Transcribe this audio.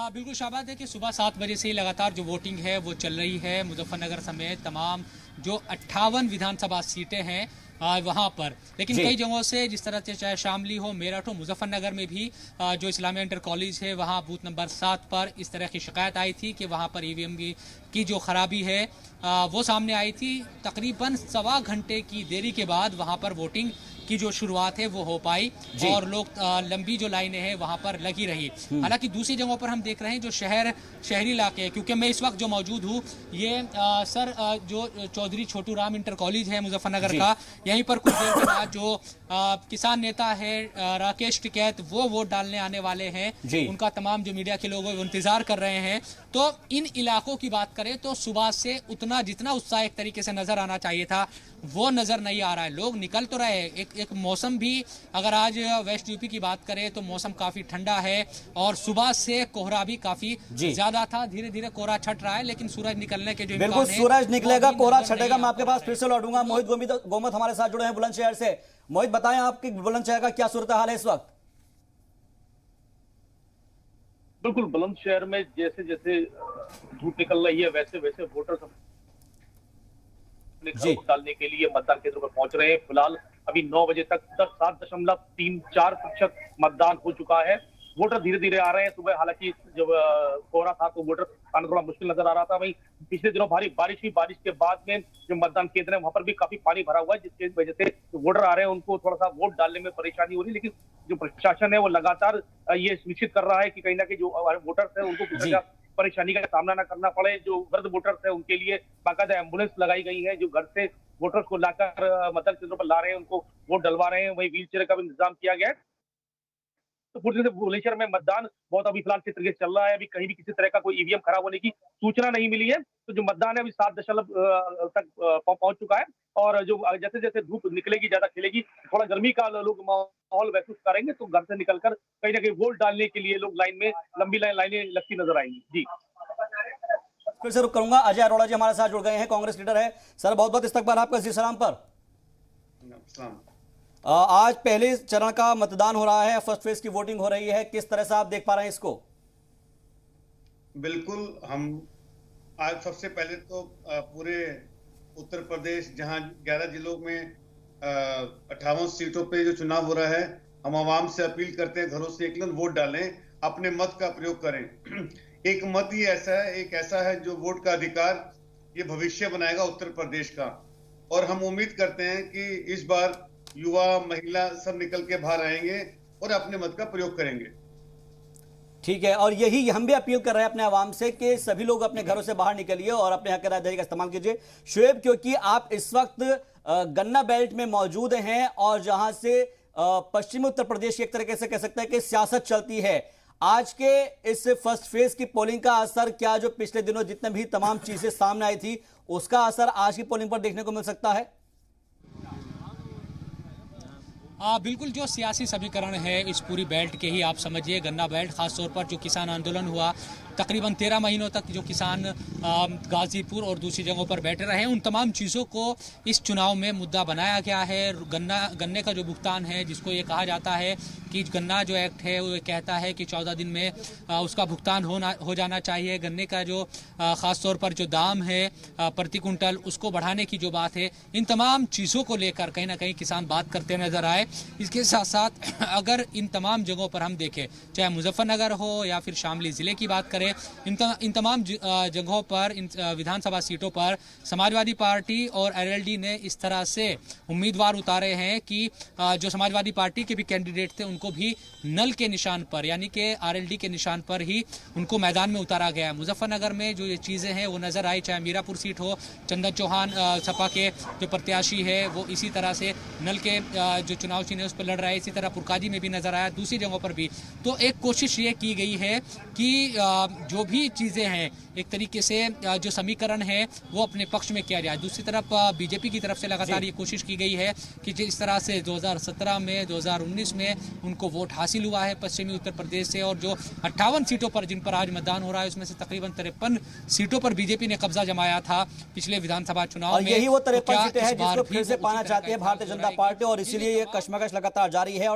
बिल्कुल शाबाश। देखिए, सुबह 7 बजे से ही लगातार जो वोटिंग है वो चल रही है। मुजफ्फरनगर समेत तमाम जो 58 विधानसभा सीटें हैं वहाँ पर, लेकिन कई जगहों से जिस तरह से चाहे शामली हो, मेरठ हो, मुजफ्फरनगर में भी जो इस्लामिया इंटर कॉलेज है वहाँ बूथ नंबर 7 पर इस तरह की शिकायत आई थी कि वहाँ पर ईवीएम की जो खराबी है वो सामने आई थी। तकरीबन सवा घंटे की देरी के बाद वहाँ पर वोटिंग की जो शुरुआत है वो हो पाई और लोग लंबी जो लाइनें हैं वहां पर लगी रही। हालांकि दूसरी जगहों पर हम देख रहे हैं जो शहरी इलाके हैं, क्योंकि मैं इस वक्त जो मौजूद हूँ ये जो चौधरी छोटू राम इंटर कॉलेज है मुजफ्फरनगर का, यहीं पर कुछ देर के बाद जो किसान नेता है राकेश टिकैत वो वोट डालने आने वाले हैं। उनका तमाम जो मीडिया के लोग हैं वो इंतजार कर रहे हैं। तो इन इलाकों की बात करें तो सुबह से उतना जितना उत्साह एक तरीके से नजर आना चाहिए था वो नजर नहीं आ रहा है। लोग निकल तो रहे हैं। एक मौसम भी, अगर आज वेस्ट यूपी की बात करें तो मौसम काफी ठंडा है और सुबह से कोहरा भी काफी ज्यादा था। धीरे धीरे कोहरा छट रहा है, लेकिन सूरज निकलने के जो बिल्कुल सूरज निकलेगा, कोहरा छटेगा। मैं आपके पास फिर से लौटूंगा। मोहित गोमत हमारे साथ जुड़े हैं बुलंदशहर से। मोहित, बताएं आपकी बुलंदशहर का क्या सूरत हाल है इस वक्त? बिल्कुल, बुलंदशहर में जैसे जैसे धूप निकल रही है वैसे वैसे वोटर वोट डालने के लिए मतदान केंद्रों पर पहुंच रहे हैं। फिलहाल अभी 9 बजे तक 7.34% मतदान हो चुका है। वोटर धीरे धीरे आ रहे हैं। सुबह हालांकि जब कोहरा था तो वोटर आना थोड़ा मुश्किल नजर आ रहा था। वहीं पिछले दिनों भारी बारिश हुई, बारिश के बाद में जो मतदान केंद्र है वहां पर भी काफी पानी भरा हुआ है, जिसकी वजह से जो वोटर आ रहे हैं उनको थोड़ा सा वोट डालने में परेशानी हो रही है। लेकिन जो प्रशासन है वो लगातार ये सुनिश्चित कर रहा है कि कहीं ना कहीं जो वोटर्स है उनको किसी परेशानी का सामना न करना पड़े। जो वृद्ध वोटर्स है उनके लिए बाकायदा एम्बुलेंस लगाई गई है जो घर से वोटर्स को लाकर मतदान केंद्रों पर ला रहे हैं, उनको वोट डलवा रहे हैं। वहीं व्हील चेयर का भी इंतजाम किया गया है। तो पूरी तरह से भुवनेश्वर में मतदान बहुत अभी फिलहाल चित्र चल रहा है। अभी कहीं भी किसी तरह का कोई ईवीएम खराब होने की सूचना नहीं मिली है। तो जो मतदान है अभी 7 दशमलव तक पहुंच चुका है और जो जैसे जैसे धूप निकलेगी, ज्यादा खिलेगी, थोड़ा गर्मी का लोग माहौल महसूस करेंगे तो घर से निकलकर कहीं ना कहीं वोट डालने के लिए लोग लाइन में लंबी लाइनें लगती नजर आएंगी। जी, फिर से रुक करूंगा। अजय अरोड़ा जी हमारे साथ जुड़ गए हैं, कांग्रेस लीडर है। सर, बहुत बहुत इस्तकबाल आपका जी सलाम पर। आज पहले चरण का मतदान हो रहा है, फर्स्ट फेज की वोटिंग हो रही है, किस तरह से आप देख पा रहे हैं इसको? बिल्कुल, हम आज सबसे पहले तो पूरे उत्तर प्रदेश जहां 11 जिलों में 58 सीटों पे जो चुनाव हो रहा है, हम आवाम से अपील करते हैं घरों से एकलन वोट डालें, अपने मत का प्रयोग करें। एक मत ही एक ऐसा है जो वोट का अधिकार ये भविष्य बनाएगा उत्तर प्रदेश का। और हम उम्मीद करते हैं कि इस बार युवा महिला सब निकल के बाहर आएंगे और अपने मत का प्रयोग करेंगे। ठीक है, और यही हम भी अपील कर रहे हैं अपने आवाम से कि सभी लोग अपने घरों से बाहर निकलिए और अपने हक राजधानी का इस्तेमाल कीजिए। शुएब, क्योंकि आप इस वक्त गन्ना बेल्ट में मौजूद हैं और जहां से पश्चिमी उत्तर प्रदेश एक तरीके से कह सकते हैं कि सियासत चलती है, आज के इस फर्स्ट फेज की पोलिंग का असर क्या, जो पिछले दिनों जितने भी तमाम चीजें सामने आई थी उसका असर आज की पोलिंग पर देखने को मिल सकता है? बिल्कुल, जो सियासी समीकरण है इस पूरी बेल्ट के ही आप समझिए, गन्ना बेल्ट, खासतौर पर जो किसान आंदोलन हुआ तकरीबन 13 महीनों तक, जो किसान गाजीपुर और दूसरी जगहों पर बैठे रहे, उन तमाम चीज़ों को इस चुनाव में मुद्दा बनाया गया है। गन्ने का जो भुगतान है, जिसको ये कहा जाता है कि गन्ना जो एक्ट है वो कहता है कि 14 दिन में उसका भुगतान हो जाना चाहिए। गन्ने का जो ख़ास तौर पर जो दाम है प्रति कुंटल, उसको बढ़ाने की जो बात है, इन तमाम चीज़ों को लेकर कहीं ना कहीं किसान बात करते नजर आए। इसके साथ साथ अगर इन तमाम जगहों पर हम देखें, चाहे मुजफ्फरनगर हो या फिर शामली ज़िले की बात करें, इन तमाम जगहों पर, इन विधानसभा सीटों पर समाजवादी पार्टी और आरएलडी ने इस तरह से उम्मीदवार उतारे हैं कि जो समाजवादी पार्टी के भी कैंडिडेट थे उनको भी नल के निशान पर, यानी कि आरएलडी के निशान पर ही उनको मैदान में उतारा गया है। मुजफ्फरनगर में जो ये चीज़ें हैं वो नजर आई, चाहे मीरापुर सीट हो, चंदन चौहान सपा के जो प्रत्याशी है वो इसी तरह से नल के जो चुनाव चिन्ह है उस पर लड़ रहा है, इसी तरह पुरकाजी में भी नजर आया, दूसरी जगहों पर भी। तो एक कोशिश ये की गई है कि जो भी चीज़ें हैं एक तरीके से जो समीकरण है वो अपने पक्ष में किया जाए। दूसरी तरफ बीजेपी की तरफ से लगातार ये कोशिश की गई है कि जिस तरह से 2017 में, 2019 में उनको वोट हासिल हुआ है पश्चिमी उत्तर प्रदेश से, और जो 58 सीटों पर जिन पर आज मतदान हो रहा है उसमें से तकरीबन 53 सीटों पर बीजेपी ने कब्जा जमाया था पिछले विधानसभा चुनाव में। यही वो 53 सीटें हैं जिसको फिर से पाना चाहती है भारतीय जनता पार्टी, और इसीलिए ये कश्मकश लगातार जारी है।